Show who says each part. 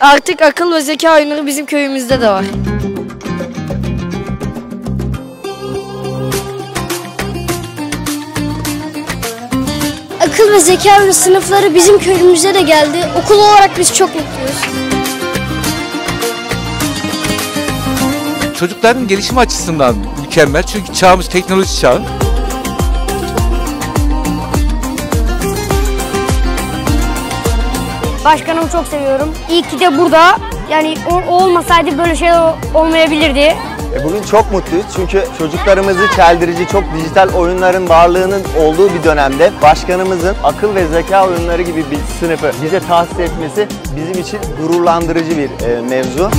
Speaker 1: Artık akıl ve zeka oyunları bizim köyümüzde de var.
Speaker 2: Akıl ve zeka oyunu sınıfları bizim köyümüze de geldi. Okul olarak biz çok mutluyuz.
Speaker 3: Çocukların gelişimi açısından mükemmel çünkü çağımız teknoloji çağı.
Speaker 4: Başkanımı çok seviyorum. İyi ki de burada. Yani o olmasaydı böyle şey olmayabilirdi.
Speaker 5: Bugün çok mutluyuz çünkü çocuklarımızı çeldirici, çok dijital oyunların varlığının olduğu bir dönemde başkanımızın akıl ve zeka oyunları gibi bir sınıfı bize tahsis etmesi bizim için gururlandırıcı bir mevzu.